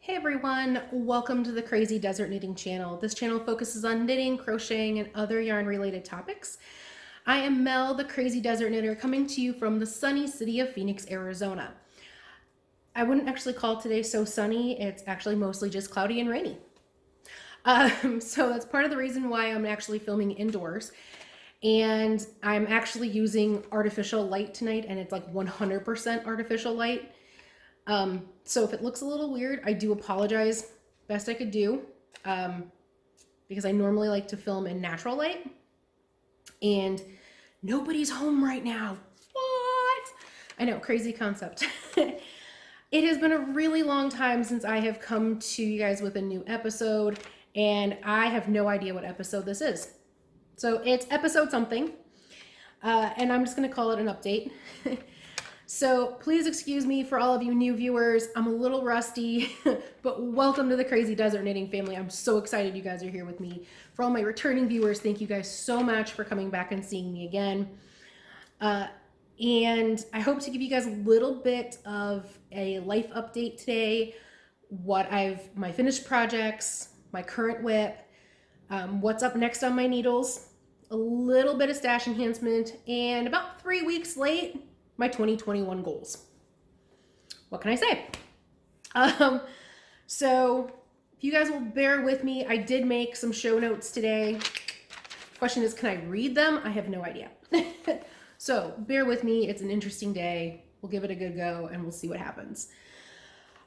Hey everyone, welcome to the Crazydesert Knitting channel. This channel focuses on knitting, crocheting, and other yarn related topics. I am Mel, the Crazydesert Knitter, coming to you from the sunny city of Phoenix, Arizona. I wouldn't actually call today so sunny, it's actually mostly just cloudy and rainy. So that's part of the reason why I'm actually filming indoors. And I'm actually using artificial light tonight, and it's like 100% artificial light. So if it looks a little weird, I do apologize. Best I could do, because I normally like to film in natural light, and nobody's home right now. What? I know, crazy concept. It has been a really long time since I have come to you guys with a new episode, and I have no idea what episode this is. So it's episode something, and I'm just gonna call it an update. So please excuse me for all of you new viewers. I'm a little rusty, but welcome to the Crazydesert Knitting family. I'm so excited you guys are here with me. For all my returning viewers, thank you guys so much for coming back and seeing me again. And I hope to give you guys a little bit of a life update today, my finished projects, my current whip, what's up next on my needles, a little bit of stash enhancement, and about 3 weeks late, my 2021 goals. What can I say? So if you guys will bear with me, I did make some show notes today. Question is, can I read them? I have no idea. So bear with me. It's an interesting day. We'll give it a good go and we'll see what happens.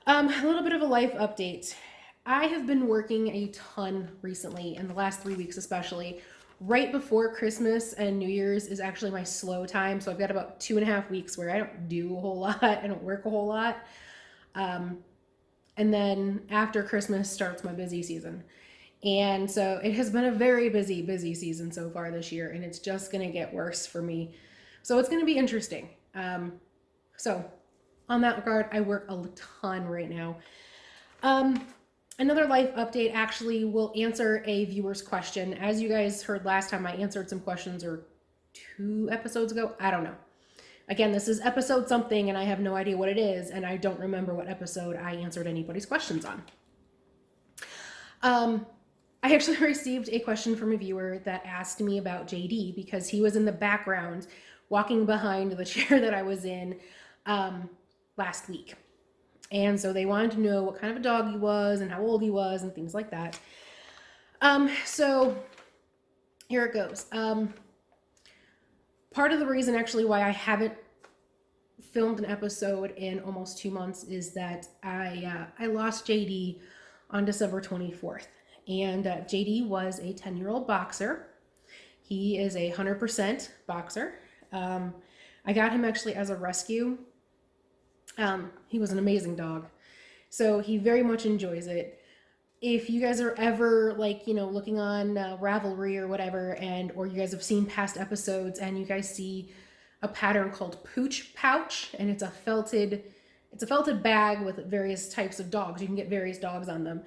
A little bit of a life update. I have been working a ton recently, in the last 3 weeks especially. Right before Christmas and New Year's is actually my slow time. So I've got about 2.5 weeks where I don't do a whole lot. I don't work a whole lot. And then after Christmas starts my busy season. And so it has been a very busy season so far this year. And it's just going to get worse for me. So it's going to be interesting. So on that regard, I work a ton right now. Another life update actually will answer a viewer's question. As you guys heard last time, I answered some questions, or 2 episodes ago. I don't know. Again, this is episode something and I have no idea what it is, and I don't remember what episode I answered anybody's questions on. I actually received a question from a viewer that asked me about JD because he was in the background walking behind the chair that I was in last week. And so they wanted to know what kind of a dog he was and how old he was and things like that. So here it goes. Part of the reason actually why I haven't filmed an episode in almost 2 months is that I lost JD on December 24th. And JD was a 10-year-old boxer. He is a 100% boxer. I got him actually as a rescue. He was an amazing dog. So he very much enjoys it. If you guys are ever looking on Ravelry or whatever, or you guys have seen past episodes and you guys see a pattern called Pooch pouch, and it's a felted bag with various types of dogs. You can get various dogs on them.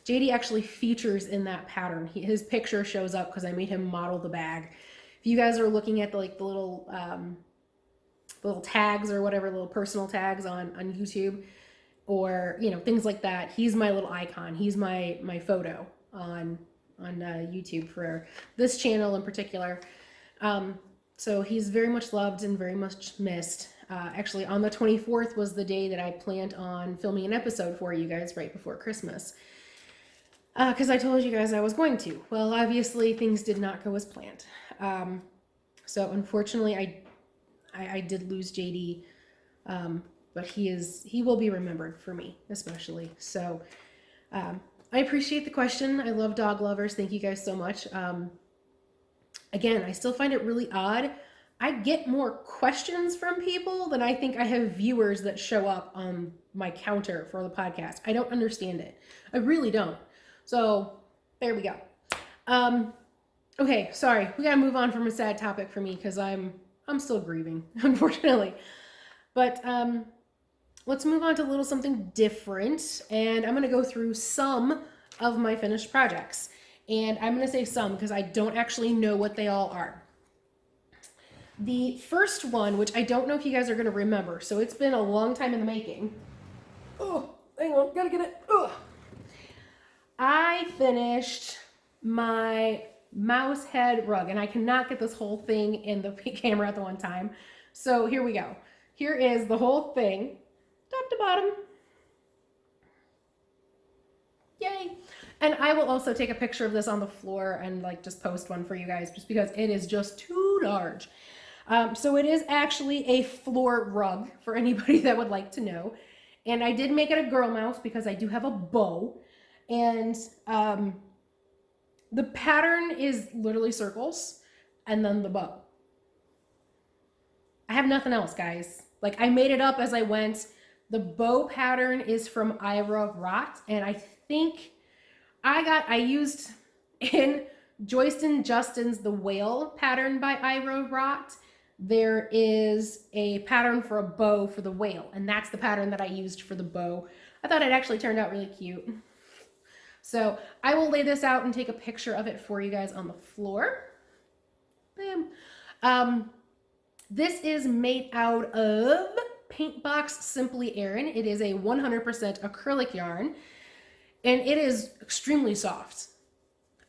JD actually features in that pattern. His picture shows up because I made him model the bag. If you guys are looking at the little tags or whatever, little personal tags on YouTube, or things like that, he's my little icon. He's my photo on YouTube for this channel in particular. So he's very much loved and very much missed. Actually, on the 24th was the day that I planned on filming an episode for you guys right before Christmas, because I told you guys I was going to. Well, obviously things did not go as planned. So unfortunately I did lose JD, but he will be remembered for me, especially. So I appreciate the question. I love dog lovers. Thank you guys so much. Again, I still find it really odd. I get more questions from people than I think I have viewers that show up on my counter for the podcast. I don't understand it. I really don't. So there we go. Okay, sorry. We gotta move on from a sad topic for me because I'm still grieving, unfortunately. But let's move on to a little something different. And I'm going to go through some of my finished projects. And I'm going to say some because I don't actually know what they all are. The first one, which I don't know if you guys are going to remember, so it's been a long time in the making. Oh, hang gotta get it. Ugh. I finished my mouse head rug, and I cannot get this whole thing in the camera at the one time. So here we go. Here is the whole thing, top to bottom. Yay. And I will also take a picture of this on the floor and like just post one for you guys, just because it is just too large. So it is actually a floor rug for anybody that would like to know. And I did make it a girl mouse because I do have a bow. And the pattern is literally circles and then the bow. I have nothing else, guys. Like, I made it up as I went. The bow pattern is from Ira Rott, and I think I used in Joyce Justin's The Whale pattern by Ira Rott. There is a pattern for a bow for the whale, and that's the pattern that I used for the bow. I thought it actually turned out really cute. So I will lay this out and take a picture of it for you guys on the floor. Bam. This is made out of Paintbox Simply Aran. It is a 100% acrylic yarn, and it is extremely soft.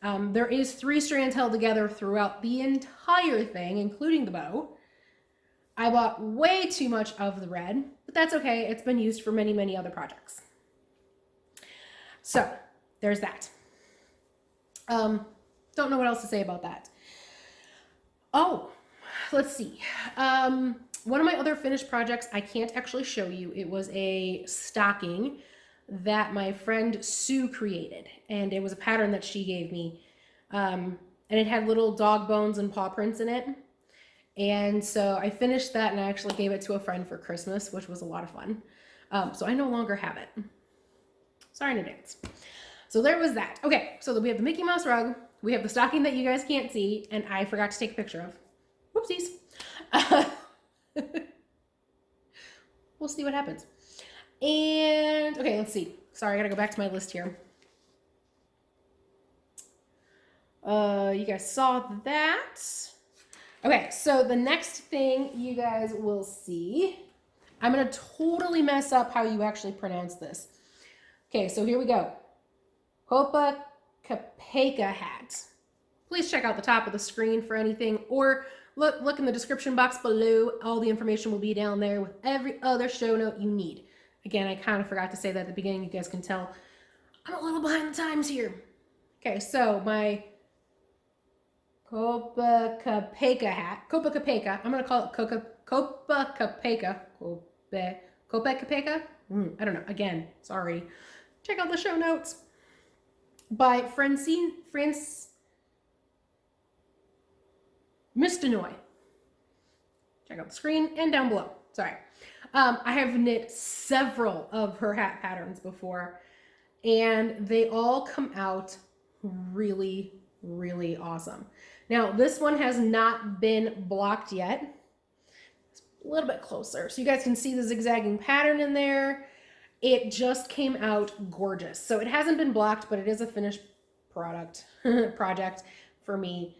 There is 3 strands held together throughout the entire thing, including the bow. I bought way too much of the red, but that's okay. It's been used for many, many other projects. So there's that. Don't know what else to say about that. Oh, let's see. One of my other finished projects I can't actually show you. It was a stocking that my friend Sue created, and it was a pattern that she gave me. And it had little dog bones and paw prints in it. And so I finished that, and I actually gave it to a friend for Christmas, which was a lot of fun. So I no longer have it. Sorry in advance. So there was that. Okay, so we have the Mickey Mouse rug, we have the stocking that you guys can't see, and I forgot to take a picture of. Whoopsies. We'll see what happens. And, okay, let's see. Sorry, I gotta go back to my list here. You guys saw that. Okay, so the next thing you guys will see, I'm gonna totally mess up how you actually pronounce this. Okay, so here we go. Kopekapeka Hat. Please check out the top of the screen for anything, or look in the description box below. All the information will be down there with every other show note you need. Again, I kind of forgot to say that at the beginning. You guys can tell I'm a little behind the times here. Okay, so my Kopekapeka Hat. Kopekapeka. I'm going to call it Kopekapeka. Kopekapeka? I don't know. Again, sorry. Check out the show notes. By Miss Danoy. Check out the screen and down below. Sorry. I have knit several of her hat patterns before, and they all come out really, really awesome. Now, this one has not been blocked yet. It's a little bit closer so you guys can see the zigzagging pattern in there. It just came out gorgeous. So it hasn't been blocked, but it is a finished project for me.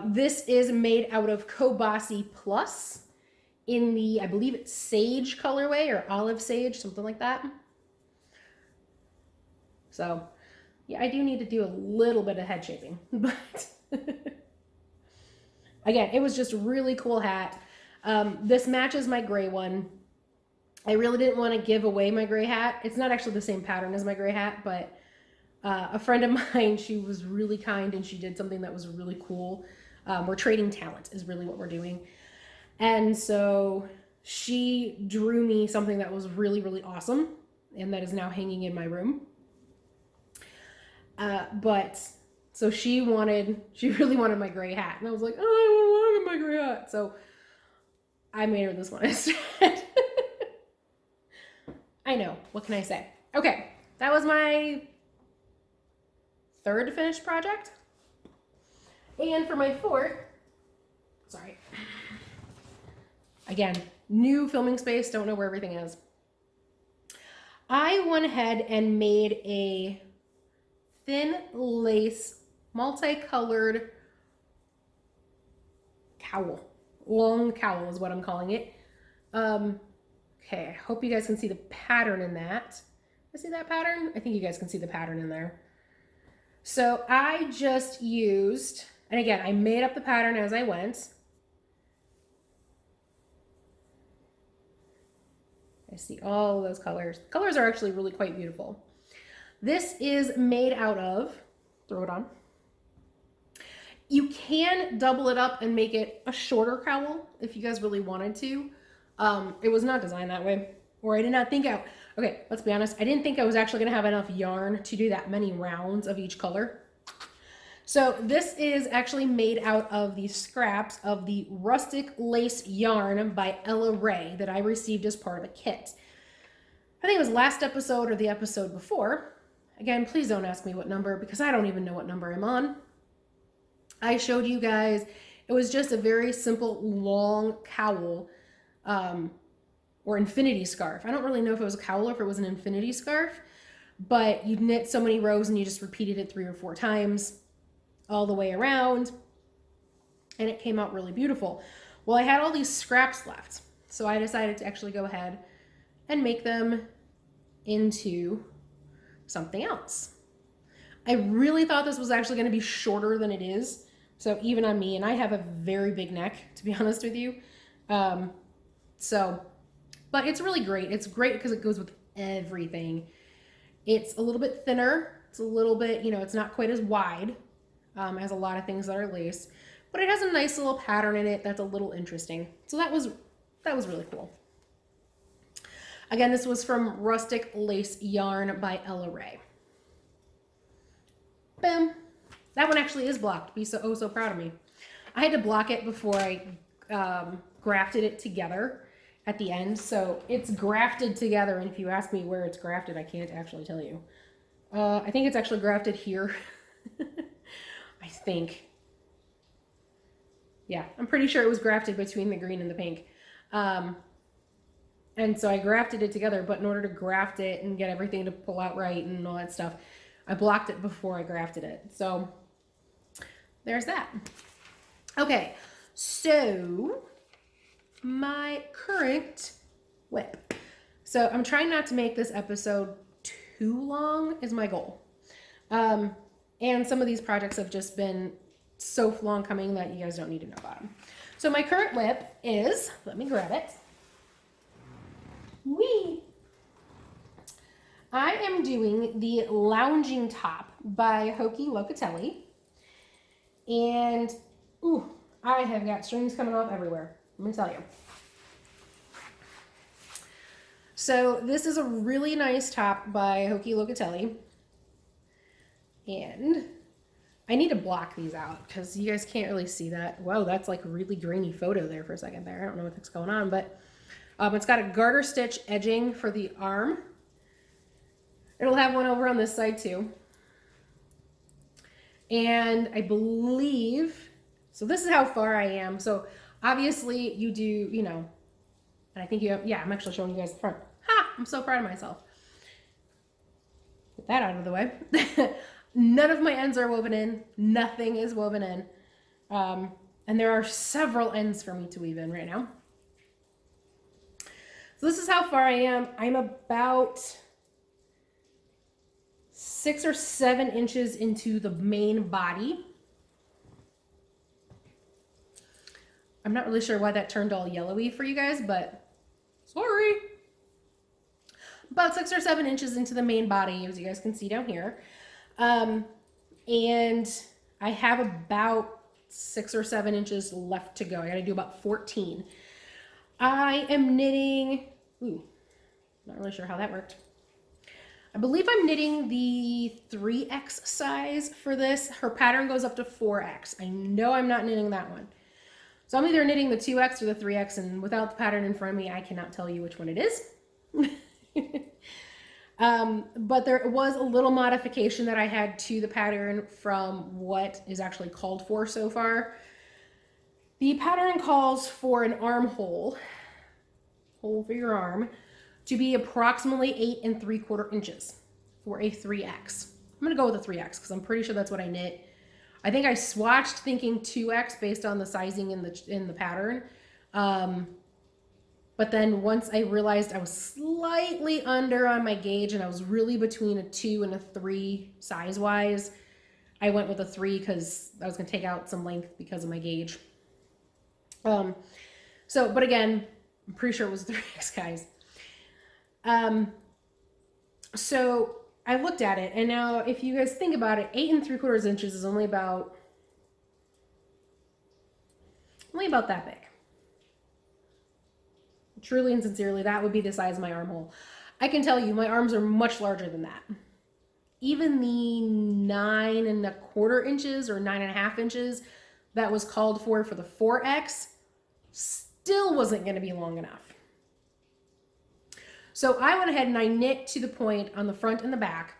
This is made out of Cobasi Plus in the, I believe it's sage colorway or olive sage, something like that. So yeah, I do need to do a little bit of head shaping, but again, it was just a really cool hat. This matches my gray one. I really didn't want to give away my gray hat. It's not actually the same pattern as my gray hat, but a friend of mine, she was really kind and she did something that was really cool. We're trading talent is really what we're doing. And so she drew me something that was really, really awesome, and that is now hanging in my room. But so she really wanted my gray hat, and I was like, oh, I want my gray hat. So I made her this one instead. I know, what can I say? Okay, that was my third finished project. And for my fourth, sorry. Again, new filming space, don't know where everything is. I went ahead and made a thin lace, multicolored cowl. Long cowl is what I'm calling it. Okay, I hope you guys can see the pattern in that. See that pattern? I think you guys can see the pattern in there. So I just used, and again, I made up the pattern as I went. I see all of those colors. Colors are actually really quite beautiful. This is made out of, throw it on. You can double it up and make it a shorter cowl if you guys really wanted to. It was not designed that way, or I did not think out. Okay, let's be honest. I didn't think I was actually gonna have enough yarn to do that many rounds of each color. So this is actually made out of the scraps of the Rustic lace yarn by Ira Rott that I received as part of a kit. I think it was last episode or the episode before. Again, please don't ask me what number because I don't even know what number I'm on. I showed you guys, it was just a very simple long cowl or infinity scarf. I don't really know if it was a cowl or if it was an infinity scarf, but you knit so many rows and you just repeated it 3 or 4 times all the way around, and it came out really beautiful. Well, I had all these scraps left, so I decided to actually go ahead and make them into something else. I really thought this was actually going to be shorter than it is, so even on me, and I have a very big neck, to be honest with you, but it's really great. It's great because it goes with everything. It's a little bit thinner. It's a little bit, it's not quite as wide as a lot of things that are lace, but it has a nice little pattern in it that's a little interesting. So that was really cool. Again, this was from Rustic Lace Yarn by Ira Rott. Boom. That one actually is blocked. Be so proud of me. I had to block it before I grafted it together at the end. So it's grafted together, and if you ask me where it's grafted, I can't actually tell you. I think it's actually grafted here. I think. Yeah, I'm pretty sure it was grafted between the green and the pink. And so I grafted it together, but in order to graft it and get everything to pull out right and all that stuff, I blocked it before I grafted it. So there's that. Okay, so my current whip. So I'm trying not to make this episode too long is my goal. And some of these projects have just been so long coming that you guys don't need to know about them. So my current whip is, let me grab it. I am doing the Lounging Top by Joji Locatelli. And, ooh, I have got strings coming off everywhere. Let me tell you. So this is a really nice top by Joji Locatelli. And I need to block these out because you guys can't really see that. Whoa, that's like a really grainy photo there for a second there. I don't know what's going on, but it's got a garter stitch edging for the arm. It'll have one over on this side too. And I believe, so this is how far I am. So obviously you do, and I think you have, yeah, I'm actually showing you guys the front. Ha! I'm so proud of myself. Get that out of the way. None of my ends are woven in. Nothing is woven in. And there are several ends for me to weave in right now. So this is how far I am. I'm about 6 or 7 inches into the main body. I'm not really sure why that turned all yellowy for you guys, but sorry. About 6 or 7 inches into the main body, as you guys can see down here. And I have about 6 or 7 inches left to go. I got to do about 14. I am knitting, not really sure how that worked. I believe I'm knitting the 3X size for this. Her pattern goes up to 4X. I know I'm not knitting that one. So I'm either knitting the 2X or the 3X, and without the pattern in front of me, I cannot tell you which one it is. But there was a little modification that I had to the pattern from what is actually called for so far. The pattern calls for an armhole, hole for your arm, to be approximately 8 3/4 inches for a 3X. I'm gonna go with a 3X because I'm pretty sure that's what I knit. I think I swatched thinking 2X based on the sizing in the pattern. But then once I realized I was slightly under on my gauge and I was really between a 2 and a 3 size-wise, I went with a 3 because I was going to take out some length because of my gauge. But again, I'm pretty sure it was 3X, guys. So I looked at it, and now if you guys think about it, 8 3/4 inches is only about that big. Truly and sincerely, that would be the size of my armhole. I can tell you, my arms are much larger than that. Even the 9 1/4 inches or 9.5 inches that was called for the 4X still wasn't going to be long enough. So I went ahead and I knit to the point on the front and the back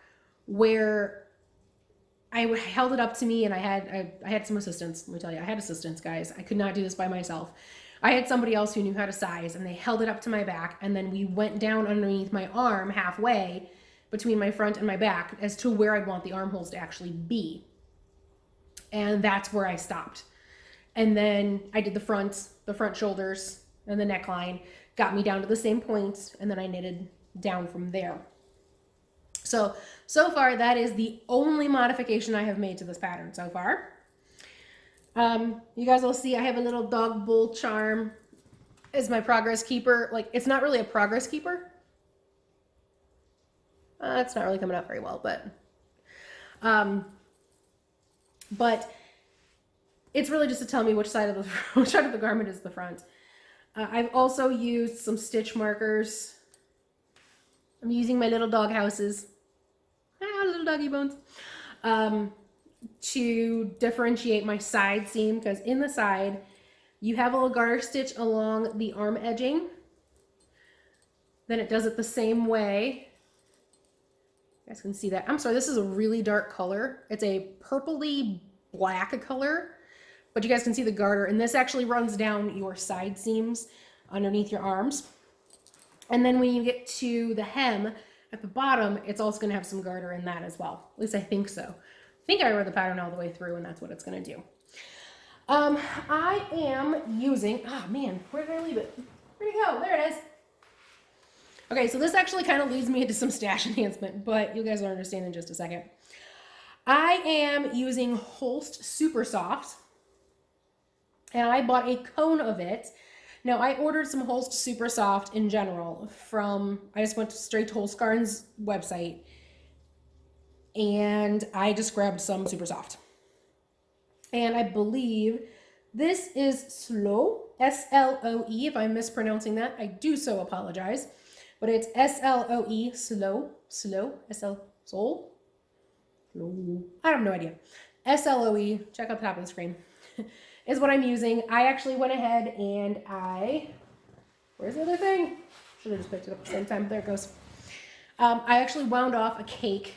where I held it up to me, and I had some assistance. Let me tell you, I had assistance, guys. I could not do this by myself. I had somebody else who knew how to size, and they held it up to my back, and then we went down underneath my arm halfway between my front and my back as to where I'd want the armholes to actually be. And that's where I stopped. And then I did the front shoulders and the neckline, got me down to the same point, and then I knitted down from there. So far, that is the only modification I have made to this pattern so far. You guys will see I have a little dog bowl charm as my progress keeper. Like, it's not really a progress keeper. It's not really coming out very well, but it's really just to tell me which side of the garment is the front. I've also used some stitch markers. I'm using my little dog houses. Little doggy bones. To differentiate my side seam, because in the side you have a little garter stitch along the arm edging. Then it does it the same way. You guys can see that. I'm sorry, this is a really dark color. It's a purpley black color, but you guys can see the garter, and this actually runs down your side seams underneath your arms. And then when you get to the hem at the bottom, it's also going to have some garter in that as well. At least I think so. I think I read the pattern all the way through, and that's what it's going to do. I am using, man, where did I leave it? Where'd it go? There it is. Okay, so this actually kind of leads me into some stash enhancement, but you guys will understand in just a second. I am using Holst Supersoft, and I bought a cone of it. Now, I ordered some Holst Supersoft in general I just went straight to Holst Garden's website, and I just grabbed some Supersoft. And I believe this is Sloe, S-L-O-E. If I'm mispronouncing that, I do so apologize. But it's S-L-O-E, Sloe, S-L, Soul? I have no idea. S-L-O-E, check up top of the screen, is what I'm using. I actually went ahead and where's the other thing? Should have just picked it up at the same time. There it goes. I actually wound off a cake,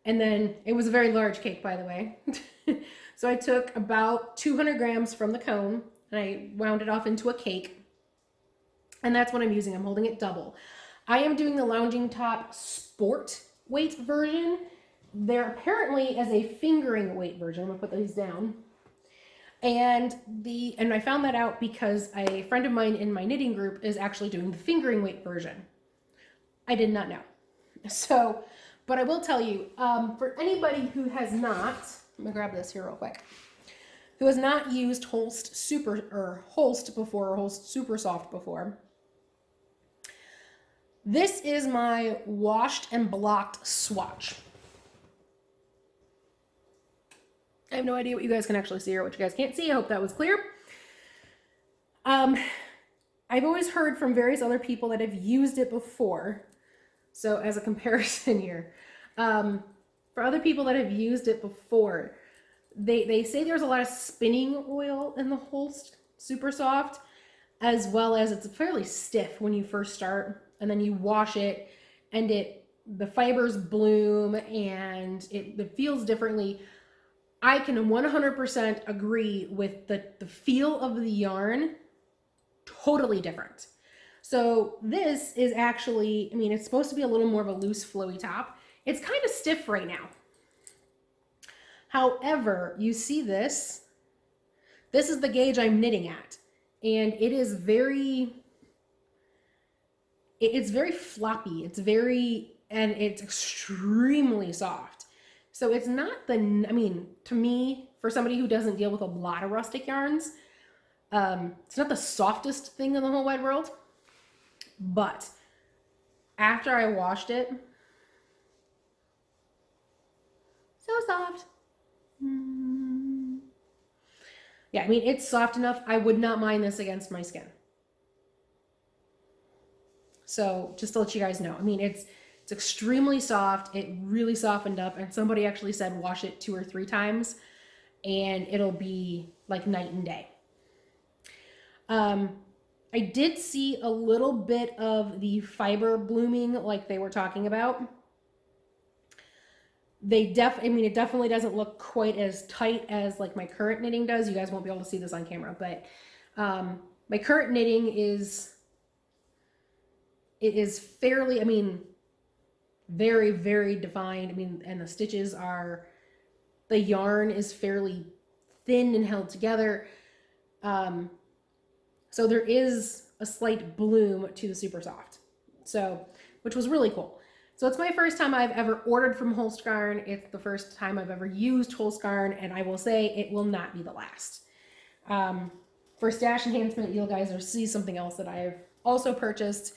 and then it was a very large cake, by the way. So I took about 200 grams from the cone, and I wound it off into a cake. And that's what I'm using. I'm holding it double. I am doing the Lounging Top Sport weight version. There apparently is a fingering weight version. I'm gonna put these down. And I found that out because a friend of mine in my knitting group is actually doing the fingering weight version. I did not know. So, but I will tell you, for anybody who has not, I'm gonna grab this here real quick, who has not used Holst before, or Holst Supersoft before, this is my washed and blocked swatch. I have no idea what you guys can actually see or what you guys can't see. I hope that was clear. I've always heard from various other people that have used it before. So as a comparison here, for other people that have used it before, they say there's a lot of spinning oil in the Holst Supersoft, as well as it's fairly stiff when you first start, and then you wash it and the fibers bloom and it feels differently. I can 100% agree with the feel of the yarn, totally different. So this is actually, I mean, it's supposed to be a little more of a loose flowy top. It's kind of stiff right now. However, you see this is the gauge I'm knitting at, and it is very, it's very floppy. And it's extremely soft. So it's not to me, for somebody who doesn't deal with a lot of rustic yarns, it's not the softest thing in the whole wide world. But after I washed it, so soft. Yeah, I mean, it's soft enough. I would not mind this against my skin. So just to let you guys know, I mean, it's extremely soft. It really softened up, and somebody actually said wash it 2 or 3 times and it'll be like night and day. I did see a little bit of the fiber blooming like they were talking about. It definitely doesn't look quite as tight as like my current knitting does. You guys won't be able to see this on camera, but my current knitting is fairly, very, very defined. And the stitches the yarn is fairly thin and held together. So there is a slight bloom to the Supersoft, which was really cool. So it's my first time I've ever ordered from Holst Garn. It's the first time I've ever used Holst Garn, and I will say it will not be the last. For stash enhancement, you guys will see something else that I've also purchased.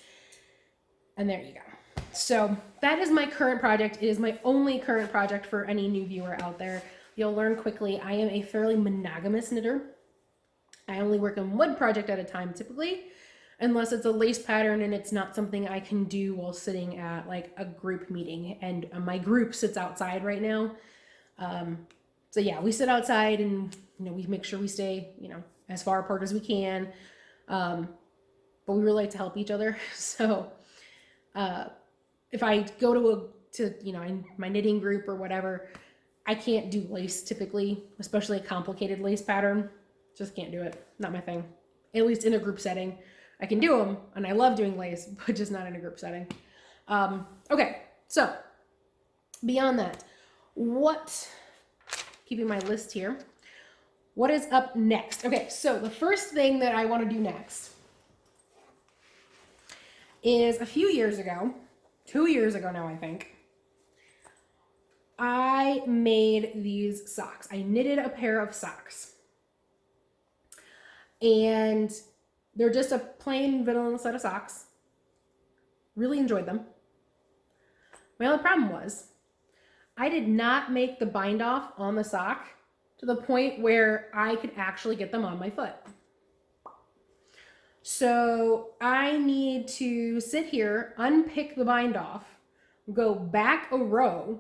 And there you go. So that is my current project. It is my only current project for any new viewer out there. You'll learn quickly. I am a fairly monogamous knitter. I only work on one project at a time typically, unless it's a lace pattern and it's not something I can do while sitting at like a group meeting. And my group sits outside right now. So yeah, we sit outside and, we make sure we stay, as far apart as we can. But we really like to help each other. So if I go to my knitting group or whatever, I can't do lace typically, especially a complicated lace pattern. Just can't do it. Not my thing. At least in a group setting. I can do them, and I love doing lace, but just not in a group setting. Okay, so beyond that, keeping my list here, what is up next? Okay, so the first thing that I want to do next is a few years ago, 2 years ago now, I think, I made these socks. I knitted a pair of socks. And they're just a plain vanilla set of socks. Really enjoyed them. My only problem was I did not make the bind off on the sock to the point where I could actually get them on my foot. So I need to sit here, unpick the bind off, go back a row,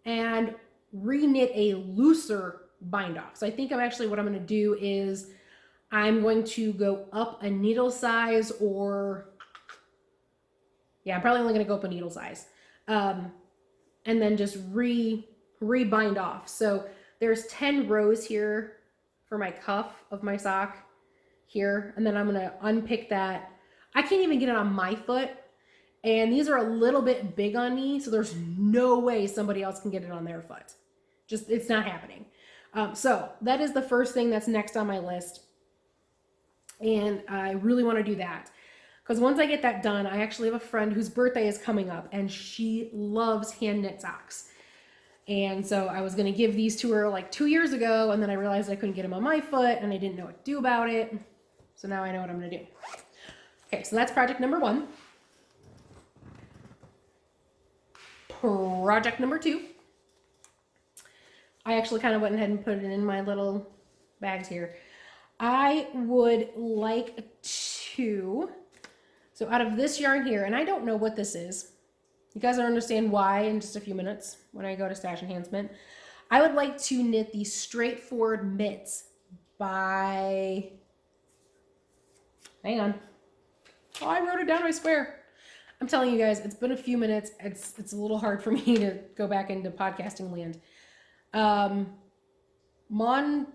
and re-knit a looser bind off. So I think what I'm going to do is I'm going to go up a needle size, I'm probably only going to go up a needle size, and then just re-bind off. So there's 10 rows here for my cuff of my sock here, and then I'm going to unpick that. I can't even get it on my foot, and these are a little bit big on me, so there's no way somebody else can get it on their foot. It's not happening. So that is the first thing that's next on my list. And I really want to do that. Because once I get that done, I actually have a friend whose birthday is coming up and she loves hand knit socks. And so I was going to give these to her like 2 years ago, and then I realized I couldn't get them on my foot and I didn't know what to do about it. So now I know what I'm going to do. Okay, so that's project number 1. Project number 2. I actually kind of went ahead and put it in my little bags here. I would like to, so out of this yarn here, and I don't know what this is. You guys will understand why in just a few minutes when I go to stash enhancement. I would like to knit the Straightforward Mitts by, hang on. Oh, I wrote it down, I swear. I'm telling you guys, it's been a few minutes. It's a little hard for me to go back into podcasting land. Mone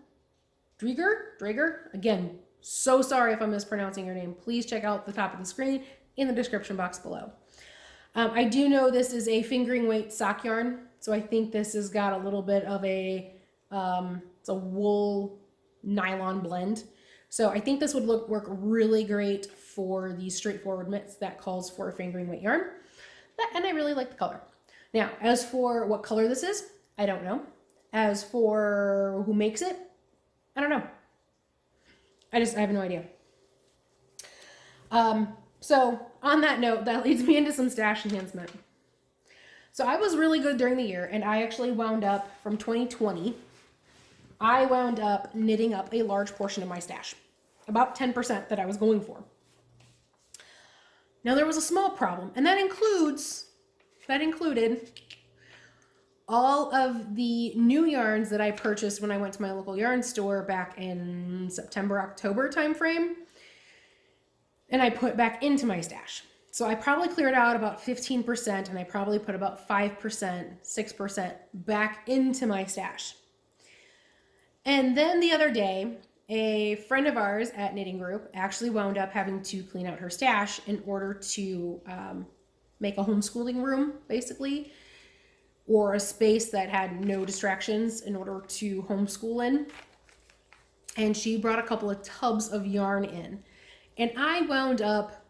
Dräger, again, so sorry if I'm mispronouncing your name. Please check out the top of the screen in the description box below. I do know this is a fingering weight sock yarn, so I think this has got a little bit of it's a wool nylon blend. So I think this would work really great for these straightforward mitts that calls for fingering weight yarn. And I really like the color. Now, as for what color this is, I don't know. As for who makes it, I don't know. I have no idea. So on that note, that leads me into some stash enhancement. So I was really good during the year, and I actually wound up from 2020, I wound up knitting up a large portion of my stash, about 10% that I was going for. Now there was a small problem, and that included all of the new yarns that I purchased when I went to my local yarn store back in September, October timeframe, and I put back into my stash. So I probably cleared out about 15%, and I probably put about 5%, 6% back into my stash. And then the other day, a friend of ours at Knitting Group actually wound up having to clean out her stash in order to make a homeschooling room, basically, or a space that had no distractions in order to homeschool in. And she brought a couple of tubs of yarn in. And I wound up,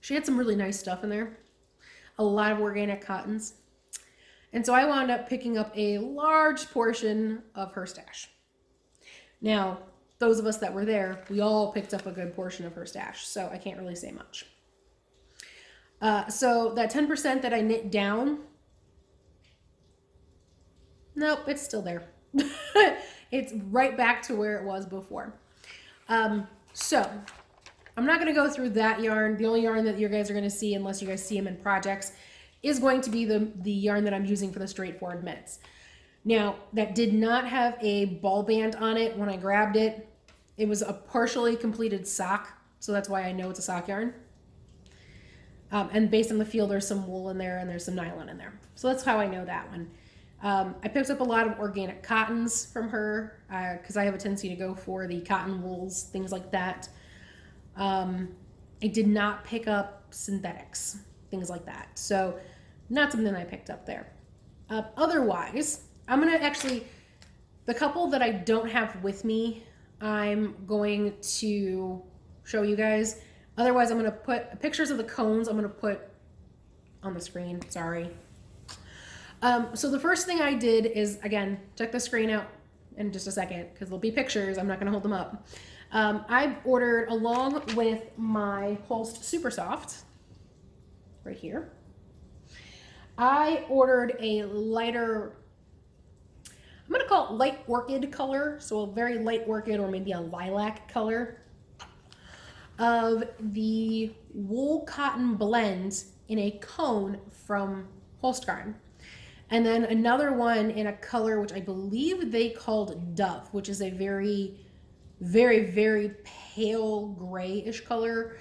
she had some really nice stuff in there, a lot of organic cottons. And so I wound up picking up a large portion of her stash. Now, those of us that were there, we all picked up a good portion of her stash, so I can't really say much. So that 10% that I knit down, nope, it's still there. It's right back to where it was before. So I'm not going to go through that yarn. The only yarn that you guys are going to see, unless you guys see them in projects, is going to be the yarn that I'm using for the straightforward mitts. Now, that did not have a ball band on it when I grabbed it. It was a partially completed sock, so that's why I know it's a sock yarn. And based on the feel, there's some wool in there and there's some nylon in there. So that's how I know that one. I picked up a lot of organic cottons from her because I have a tendency to go for the cotton wools, things like that. I did not pick up synthetics, things like that. So not something I picked up there. Otherwise, I'm going to actually, the couple that I don't have with me, I'm going to show you guys. Otherwise, I'm going to put pictures of the cones. I'm going to put on the screen. Sorry. So the first thing I did is, again, check the screen out in just a second because there'll be pictures. I'm not going to hold them up. I ordered, along with my Holst Supersoft, right here, I ordered a lighter, I'm going to call it light orchid color, so a very light orchid or maybe a lilac color of the wool cotton blend in a cone from Holst Garden. And then another one in a color which I believe they called Dove, which is a very, very, very pale grayish color.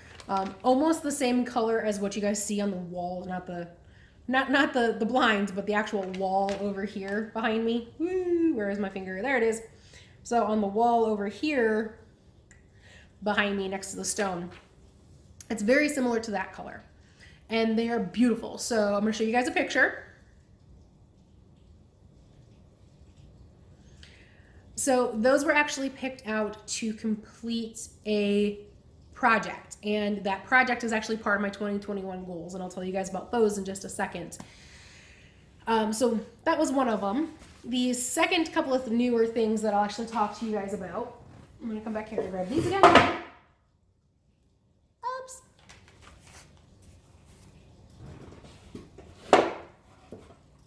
Almost the same color as what you guys see on the wall, not the blinds, but the actual wall over here behind me. Woo, where is my finger? There it is. So on the wall over here behind me next to the stone, it's very similar to that color. And they are beautiful. So I'm going to show you guys a picture. So those were actually picked out to complete a project, and that project is actually part of my 2021 goals, and I'll tell you guys about those in just a second. So that was one of them. The second couple of newer things that I'll actually talk to you guys about, I'm going to come back here and grab these again. Oops.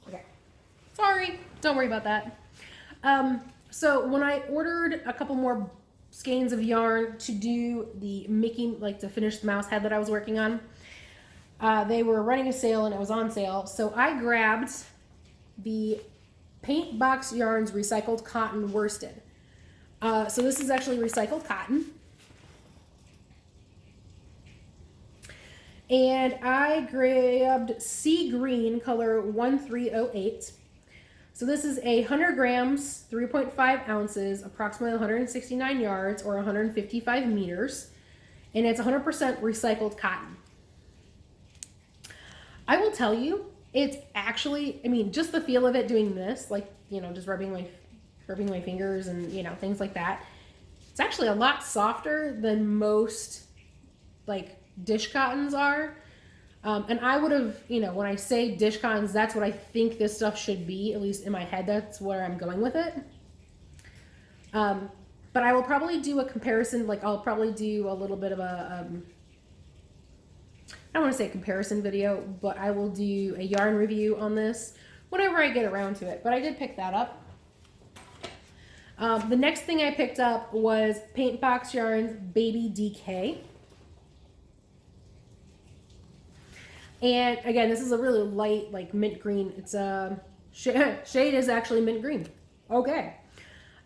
Okay. Sorry. Don't worry about that. So when I ordered a couple more skeins of yarn to do the Mickey, like to finish the mouse head that I was working on, they were running a sale and it was on sale. So I grabbed the Paintbox Yarns Recycled Cotton Worsted. So this is actually recycled cotton. And I grabbed Sea Green color 1308. So this is 100 grams, 3.5 ounces, approximately 169 yards or 155 meters, and it's 100% recycled cotton. I will tell you, it's actually, I mean, just the feel of it doing this, like, you know, just rubbing my fingers and, you know, things like that. It's actually a lot softer than most like dish cottons are. And I would have, you know, when I say dish cottons, that's what I think this stuff should be, at least in my head. That's where I'm going with it. But I will probably do a comparison. Like I'll probably do a little bit of a, I don't want to say a comparison video, but I will do a yarn review on this whenever I get around to it. But I did pick that up. The next thing I picked up was Paintbox Yarns Baby DK. And again, this is a really light, like mint green. It's a shade is actually mint green. Okay.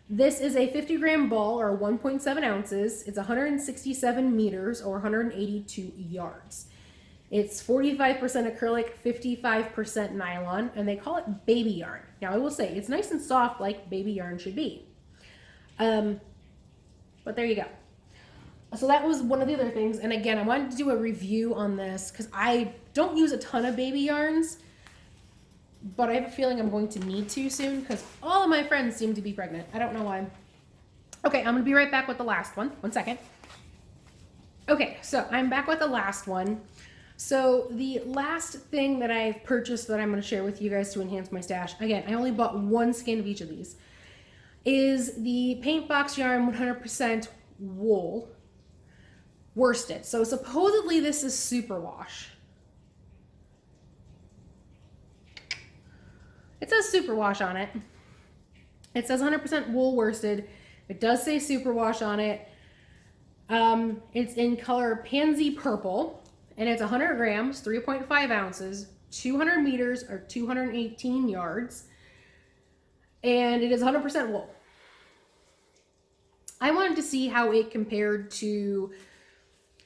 This is a 50-gram ball or 1.7 ounces. It's 167 meters or 182 yards. It's 45% acrylic, 55% nylon, and they call it baby yarn. Now I will say it's nice and soft like baby yarn should be. But there you go. So that was one of the other things. And again, I wanted to do a review on this because I don't use a ton of baby yarns, but I have a feeling I'm going to need to soon because all of my friends seem to be pregnant. I don't know why. Okay, I'm going to be right back with the last one. 1 second. Okay, so I'm back with the last one. So the last thing that I've purchased that I'm going to share with you guys to enhance my stash, again, I only bought one skein of each of these, is the Paintbox yarn 100% wool worsted. So supposedly this is superwash. It says superwash on it. It says 100% wool worsted. It does say superwash on it. It's in color pansy purple, and it's 100 grams, 3.5 ounces, 200 meters or 218 yards, and it is 100% wool. I wanted to see how it compared to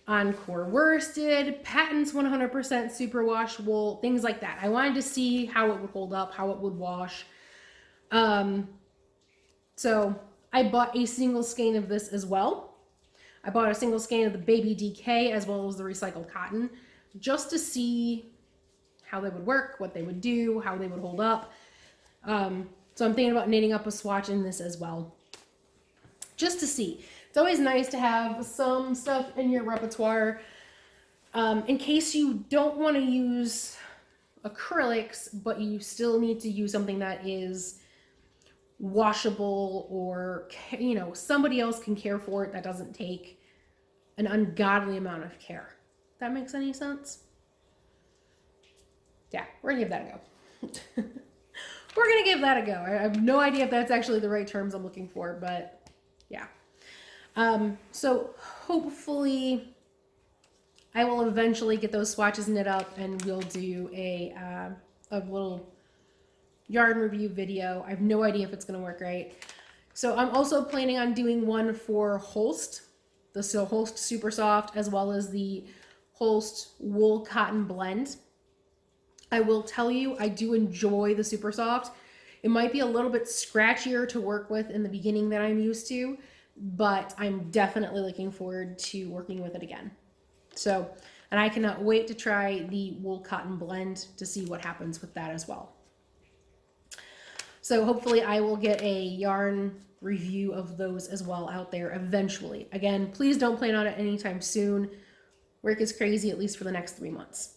Encore worsted, Patents 100% superwash wool, things like that. I wanted to see how it would hold up, how it would wash. So I bought a single skein of this as well. I bought a single skein of the Baby DK as well as the recycled cotton just to see how they would work, what they would do, how they would hold up. So I'm thinking about knitting up a swatch in this as well, just to see. It's always nice to have some stuff in your repertoire in case you don't want to use acrylics, but you still need to use something that is washable or, you know, somebody else can care for it that doesn't take an ungodly amount of care. That makes any sense? Yeah, we're gonna give that a go. We're gonna give that a go. I have no idea if that's actually the right terms I'm looking for, but yeah. So hopefully I will eventually get those swatches knit up and we'll do a little yarn review video. I have no idea if it's going to work right. So I'm also planning on doing one for Holst, the Holst Supersoft, as well as the Holst Wool Cotton Blend. I will tell you, I do enjoy the Supersoft. It might be a little bit scratchier to work with in the beginning than I'm used to, but I'm definitely looking forward to working with it again. So, and I cannot wait to try the wool cotton blend to see what happens with that as well. So hopefully I will get a yarn review of those as well out there eventually. Again, please don't plan on it anytime soon. Work is crazy, at least for the next 3 months.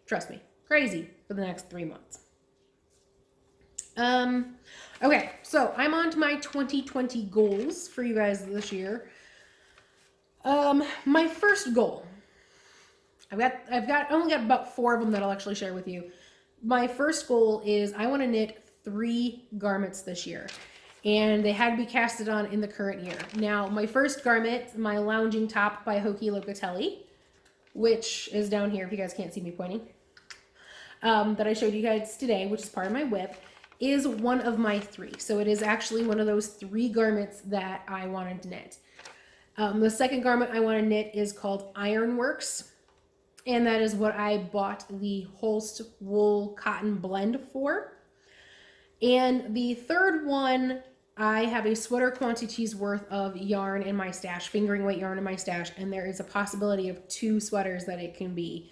Trust me, crazy for the next 3 months. Okay, so I'm on to my 2020 goals for you guys this year. My first goal, I've only got about 4 of them that I'll actually share with you. My first goal is I want to knit 3 garments this year, and they had to be casted on in the current year. Now, my first garment, my lounging top by Joji Locatelli, which is down here if you guys can't see me pointing, that I showed you guys today, which is part of my whip, is one of my 3. So it is actually one of those 3 garments that I wanted to knit. The second garment I want to knit is called Ironworks, and that is what I bought the Holst Wool Cotton Blend for. And the third one, I have a sweater quantities worth of yarn in my stash, fingering weight yarn in my stash, and there is a possibility of 2 sweaters that it can be.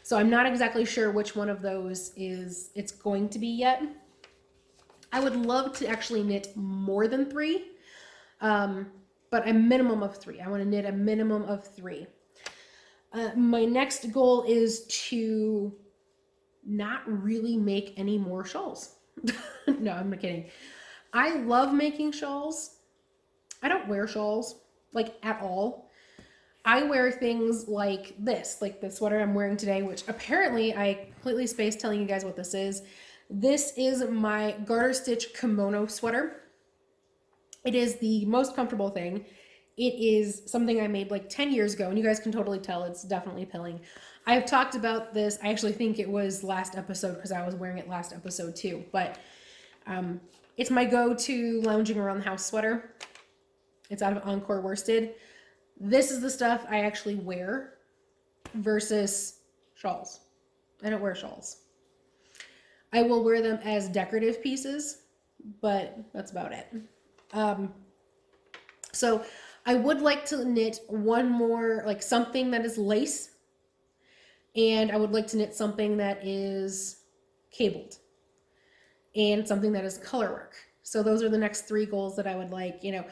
So I'm not exactly sure which one of those it's going to be yet. I would love to actually knit more than 3. but a minimum of 3. I want to knit a minimum of 3. My next goal is to not really make any more shawls. No, I'm not kidding. I love making shawls. I don't wear shawls, like, at all. I wear things like this sweater I'm wearing today, which apparently I completely spaced telling you guys what this is. This is my garter stitch kimono sweater. It is the most comfortable thing. It is something I made like 10 years ago, and you guys can totally tell it's definitely pilling. I have talked about this. I actually think it was last episode because I was wearing it last episode too, but it's my go-to lounging around the house sweater. It's out of Encore worsted. This is the stuff I actually wear versus shawls. I don't wear shawls. I will wear them as decorative pieces, but that's about it. So I would like to knit one more, like something that is lace, and I would like to knit something that is cabled and something that is color work. So those are the next 3 goals that I would like. You know,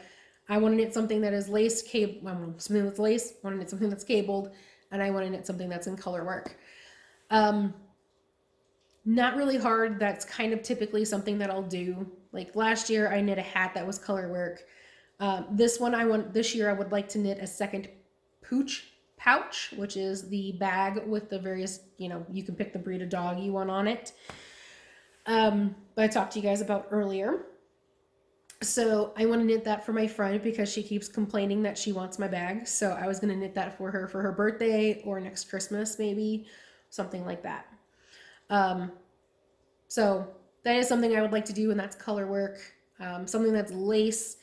I want to knit something that is lace, something that's lace, I want to knit something that's cabled, and I want to knit something that's in color work. Not really hard. That's kind of typically something that I'll do. Like last year I knit a hat that was color work. This year I would like to knit a second Pooch pouch, which is the bag with the various, you can pick the breed of dog you want on it. But I talked to you guys about earlier. So I want to knit that for my friend because she keeps complaining that she wants my bag. So I was going to knit that for her birthday or next Christmas, maybe something like that. So that is something I would like to do, and that's color work. Something that's lace.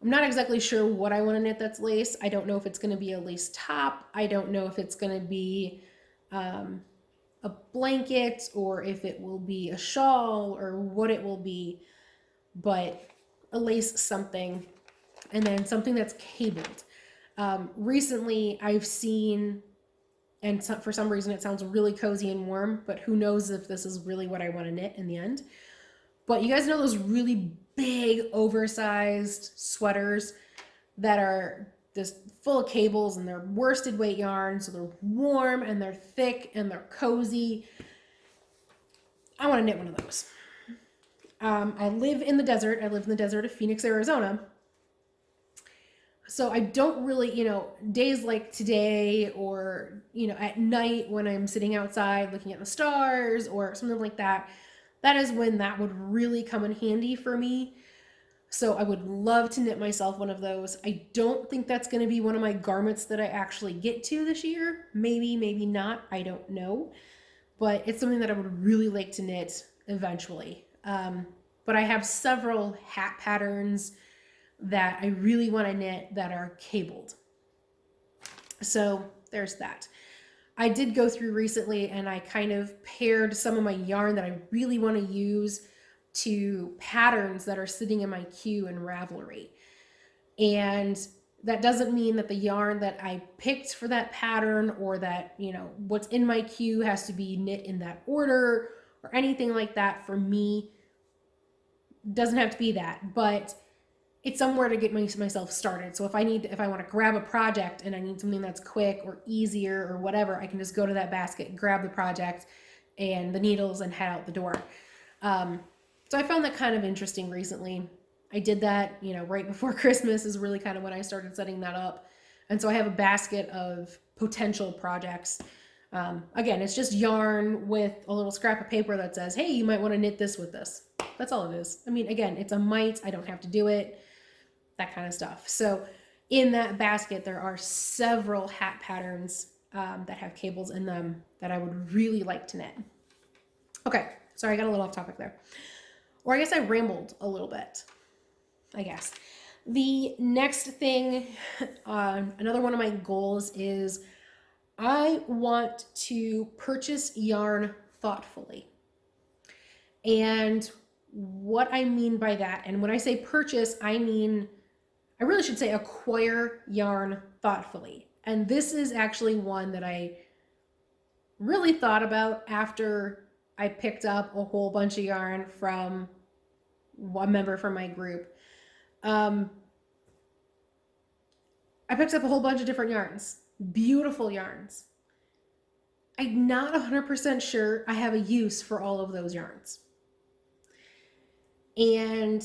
I'm not exactly sure what I want to knit that's lace. I don't know if it's going to be a lace top. I don't know if it's going to be a blanket or if it will be a shawl or what it will be, but a lace something, and then something that's cabled. Recently I've seen, and for some reason it sounds really cozy and warm, but who knows if this is really what I want to knit in the end. But you guys know those really big oversized sweaters that are just full of cables and they're worsted weight yarn, so they're warm and they're thick and they're cozy. I want to knit one of those. I live in the desert. I live in the desert of Phoenix, Arizona. So I don't really, days like today or, at night when I'm sitting outside looking at the stars or something like that, that is when that would really come in handy for me. So I would love to knit myself one of those. I don't think that's going to be one of my garments that I actually get to this year. Maybe, maybe not. I don't know. But it's something that I would really like to knit eventually. But I have several hat patterns that I really want to knit that are cabled. So there's that. I did go through recently and I kind of paired some of my yarn that I really want to use to patterns that are sitting in my queue in Ravelry. And that doesn't mean that the yarn that I picked for that pattern or that, what's in my queue has to be knit in that order or anything like that. For me, doesn't have to be that, but it's somewhere to get myself started. So if I want to grab a project and I need something that's quick or easier or whatever, I can just go to that basket, grab the project and the needles and head out the door. So I found that kind of interesting recently. I did that, right before Christmas is really kind of when I started setting that up. And so I have a basket of potential projects. Again, it's just yarn with a little scrap of paper that says, hey, you might want to knit this with this. That's all it is. I mean, again, it's a might. I don't have to do it. That kind of stuff. So in that basket, there are several hat patterns that have cables in them that I would really like to knit. Okay, sorry, I got a little off topic there. Or I guess I rambled a little bit, I guess. The next thing, another one of my goals is I want to purchase yarn thoughtfully. And what I mean by that, and when I say purchase, I really should say acquire yarn thoughtfully. And this is actually one that I really thought about after I picked up a whole bunch of yarn from one member from my group. I picked up a whole bunch of different yarns, beautiful yarns. I'm not 100% sure I have a use for all of those yarns. And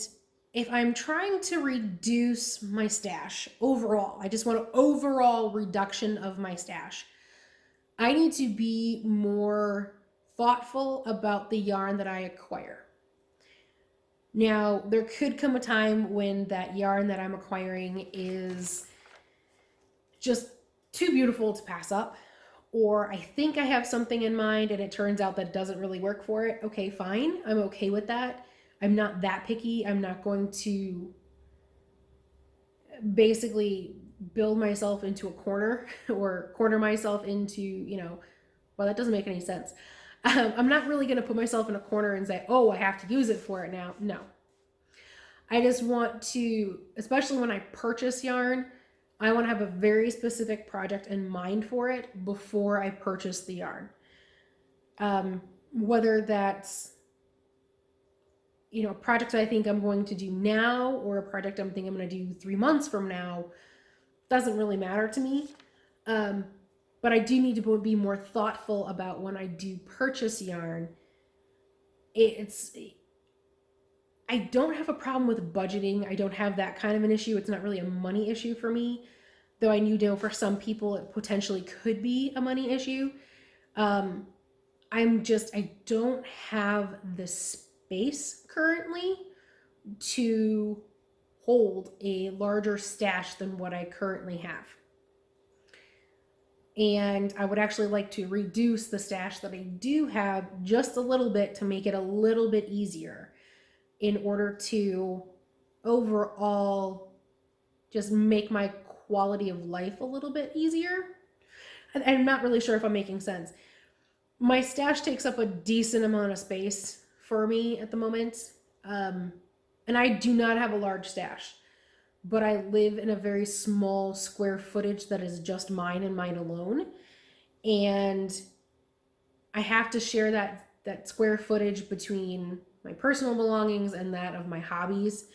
if I'm trying to reduce my stash overall, I just want an overall reduction of my stash, I need to be more thoughtful about the yarn that I acquire. Now, there could come a time when that yarn that I'm acquiring is just too beautiful to pass up, or I think I have something in mind and it turns out that doesn't really work for it. Okay, fine. I'm okay with that. I'm not that picky. I'm not going to basically build myself into a corner or corner myself into, well, that doesn't make any sense. I'm not really going to put myself in a corner and say, oh, I have to use it for it now. No. I just want to, especially when I purchase yarn, I want to have a very specific project in mind for it before I purchase the yarn. Whether that's, a project that I think I'm going to do now or a project I'm thinking I'm going to do 3 months from now, doesn't really matter to me. But I do need to be more thoughtful about when I do purchase yarn. I don't have a problem with budgeting. I don't have that kind of an issue. It's not really a money issue for me, though I know for some people it potentially could be a money issue. I don't have the space currently to hold a larger stash than what I currently have. And I would actually like to reduce the stash that I do have just a little bit to make it a little bit easier in order to overall just make my quality of life a little bit easier. I'm not really sure if I'm making sense. My stash takes up a decent amount of space for me at the moment. And I do not have a large stash, but I live in a very small square footage that is just mine and mine alone. And I have to share that square footage between my personal belongings and that of my hobbies.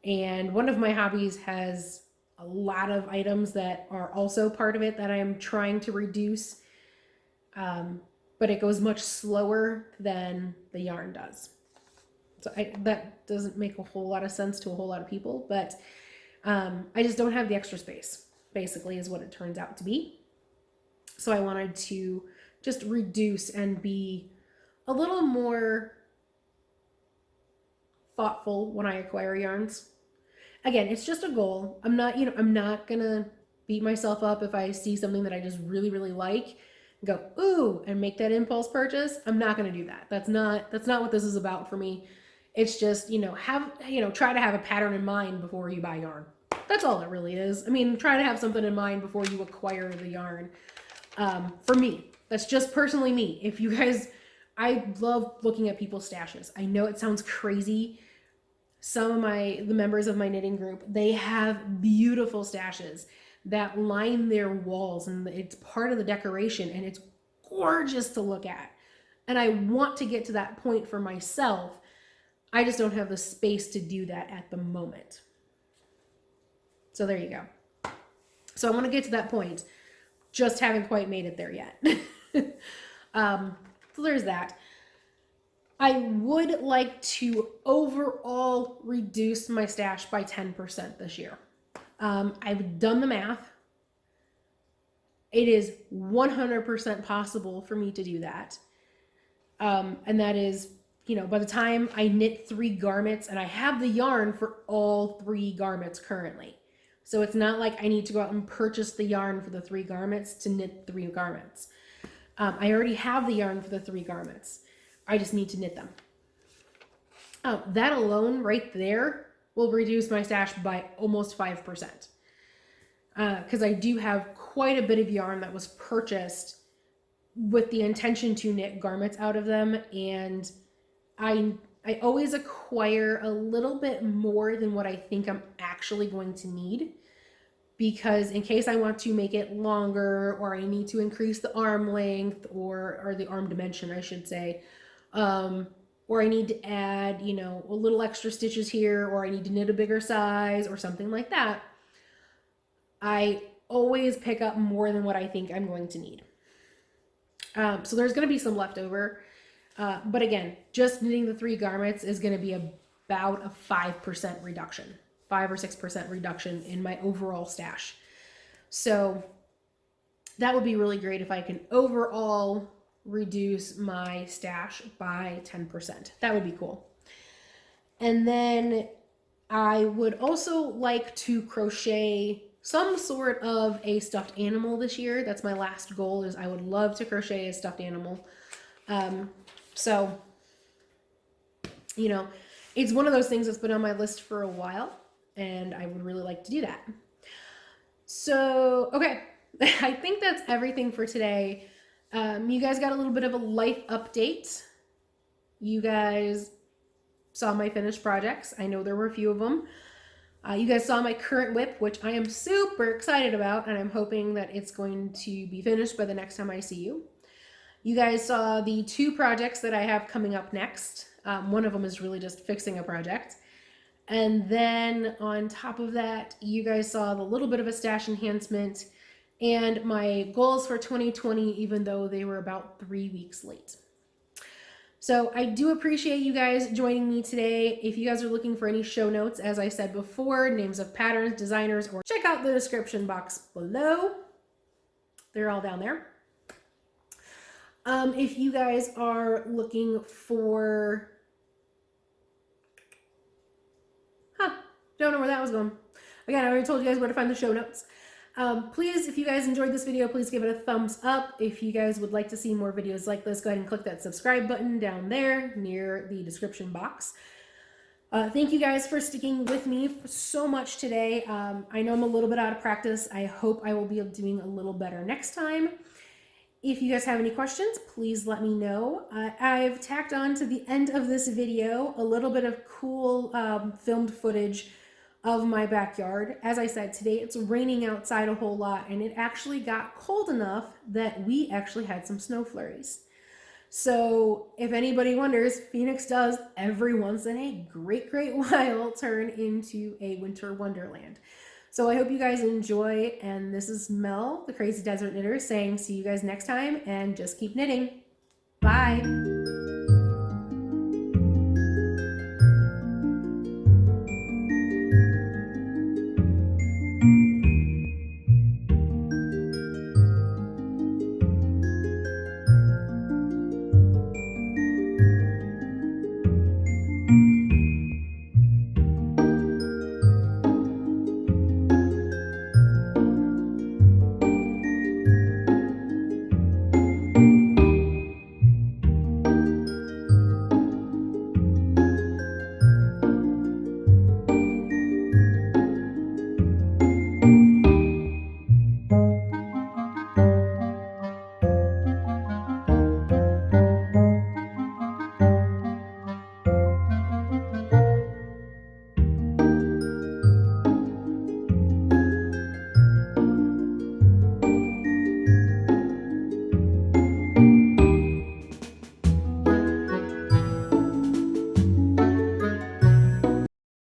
And one of my hobbies has a lot of items that are also part of it that I'm trying to reduce. But it goes much slower than the yarn does. So that doesn't make a whole lot of sense to a whole lot of people, but I just don't have the extra space, basically, is what it turns out to be. So I wanted to just reduce and be a little more thoughtful when I acquire yarns. Again, it's just a goal. I'm not gonna beat myself up if I see something that I just really, really like, go, ooh, and make that impulse purchase. I'm not gonna do that. That's not what this is about for me. It's just, try to have a pattern in mind before you buy yarn. That's all it really is. I mean, try to have something in mind before you acquire the yarn. For me, that's just personally me. If you guys, I love looking at people's stashes. I know it sounds crazy. Some of the members of my knitting group, they have beautiful stashes that line their walls, and it's part of the decoration, and it's gorgeous to look at. And I want to get to that point for myself. I just don't have the space to do that at the moment. So there you go. So I want to get to that point. Just haven't quite made it there yet. So there's that. I would like to overall reduce my stash by 10% this year. I've done the math. It is 100% possible for me to do that. And that is, by the time I knit 3 garments, and I have the yarn for all 3 garments currently. So it's not like I need to go out and purchase the yarn for the 3 garments to knit 3 garments. I already have the yarn for the 3 garments. I just need to knit them. That alone right there will reduce my stash by almost 5%. Because I do have quite a bit of yarn that was purchased with the intention to knit garments out of them. And I always acquire a little bit more than what I think I'm actually going to need, because in case I want to make it longer, or I need to increase the arm length or the arm dimension, I should say, or I need to add, a little extra stitches here, or I need to knit a bigger size or something like that. I always pick up more than what I think I'm going to need. So there's going to be some leftover. But again, just knitting the 3 garments is going to be about a 5% reduction, 5 or 6% reduction in my overall stash. So that would be really great if I can overall reduce my stash by 10%. That would be cool. And then I would also like to crochet some sort of a stuffed animal this year. That's my last goal, is I would love to crochet a stuffed animal. So, you know, it's one of those things that's been on my list for a while, and I would really like to do that. So, okay, I think that's everything for today. You guys got a little bit of a life update. You guys saw my finished projects. I know there were a few of them. You guys saw my current whip, which I am super excited about, and I'm hoping that it's going to be finished by the next time I see you. You guys saw the 2 projects that I have coming up next. One of them is really just fixing a project. And then on top of that, you guys saw the little bit of a stash enhancement and my goals for 2020, even though they were about 3 weeks late. So I do appreciate you guys joining me today. If you guys are looking for any show notes, as I said before, names of patterns, designers, or check out the description box below. They're all down there. If you guys are looking for, don't know where that was going. Again, I already told you guys where to find the show notes. Please, if you guys enjoyed this video, please give it a thumbs up. If you guys would like to see more videos like this, go ahead and click that subscribe button down there near the description box. Thank you guys for sticking with me so much today. I know I'm a little bit out of practice. I hope I will be doing a little better next time. If you guys have any questions, please let me know. I've tacked on to the end of this video a little bit of cool filmed footage of my backyard. As I said, today it's raining outside a whole lot, and it actually got cold enough that we actually had some snow flurries. So if anybody wonders, Phoenix does every once in a great while turn into a winter wonderland. So I hope you guys enjoy, and this is Mel, the Crazy Desert Knitter, saying see you guys next time, and just keep knitting. Bye.